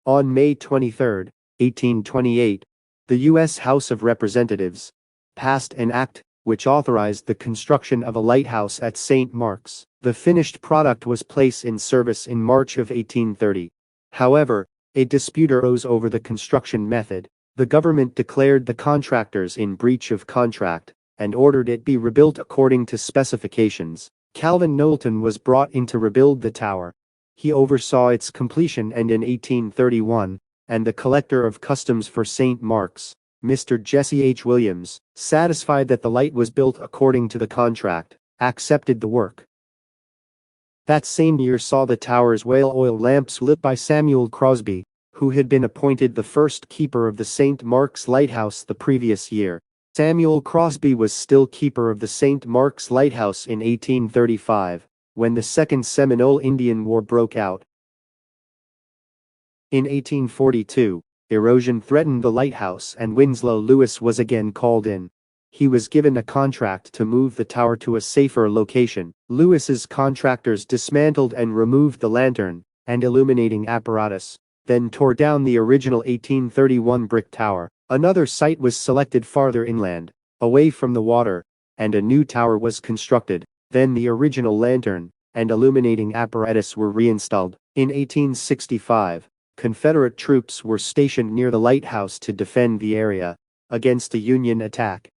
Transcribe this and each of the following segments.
On May 23, 1828, the U.S. House of Representatives passed an act which authorized the construction of a lighthouse at St. Mark's. The finished product was placed in service in March of 1830. However, a dispute arose over the construction method. The government declared the contractors in breach of contract and ordered it be rebuilt according to specifications. Calvin Knowlton was brought in to rebuild the tower. He oversaw its completion, and in 1831, and the Collector of Customs for St. Mark's, Mr. Jesse H. Williams, satisfied that the light was built according to the contract, accepted the work. That same year saw the tower's whale oil lamps lit by Samuel Crosby, who had been appointed the first keeper of the St. Mark's Lighthouse the previous year. Samuel Crosby was still keeper of the St. Mark's Lighthouse in 1835, when the Second Seminole Indian War broke out. In 1842, erosion threatened the lighthouse and Winslow Lewis was again called in. He was given a contract to move the tower to a safer location. Lewis's contractors dismantled and removed the lantern and illuminating apparatus, then tore down the original 1831 brick tower. Another site was selected farther inland, away from the water, and a new tower was constructed. Then the original lantern and illuminating apparatus were reinstalled. In 1865, Confederate troops were stationed near the lighthouse to defend the area against a Union attack.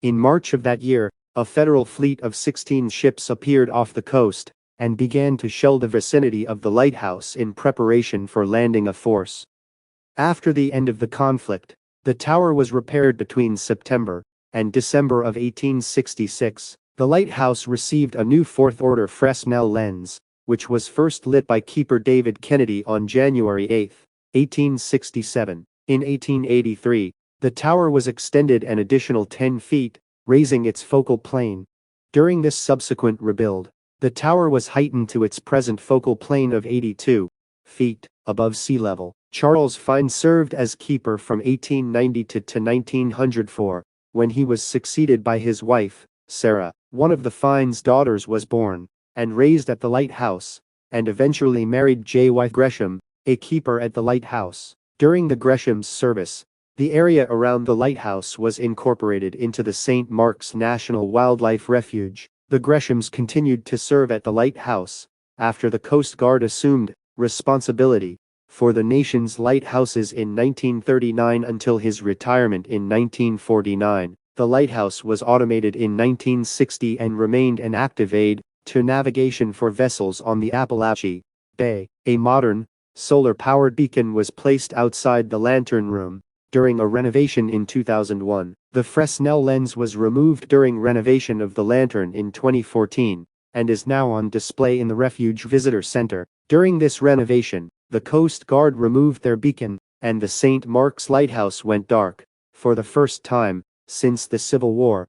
In March of that year, a Federal fleet of 16 ships appeared off the coast and began to shell the vicinity of the lighthouse in preparation for landing a force. After the end of the conflict, the tower was repaired between September and December of 1866. The lighthouse received a new fourth-order Fresnel lens, which was first lit by Keeper David Kennedy on January 8, 1867. In 1883, the tower was extended an additional 10 feet, raising its focal plane. During this subsequent rebuild, the tower was heightened to its present focal plane of 82 feet above sea level. Charles Fine served as keeper from 1890 to 1904, when he was succeeded by his wife, Sarah. One of the Fine's daughters was born and raised at the lighthouse, and eventually married J. Y. Gresham, a keeper at the lighthouse. During the Gresham's service, the area around the lighthouse was incorporated into the St. Mark's National Wildlife Refuge. The Greshams continued to serve at the lighthouse after the Coast Guard assumed responsibility for the nation's lighthouses in 1939 until his retirement in 1949. The lighthouse was automated in 1960 and remained an active aid to navigation for vessels on the Apalachee Bay. A modern, solar-powered beacon was placed outside the lantern room during a renovation in 2001. The Fresnel lens was removed during renovation of the lantern in 2014 and is now on display in the Refuge Visitor Center. During this renovation, the Coast Guard removed their beacon, and the St. Mark's Lighthouse went dark for the first time since the Civil War.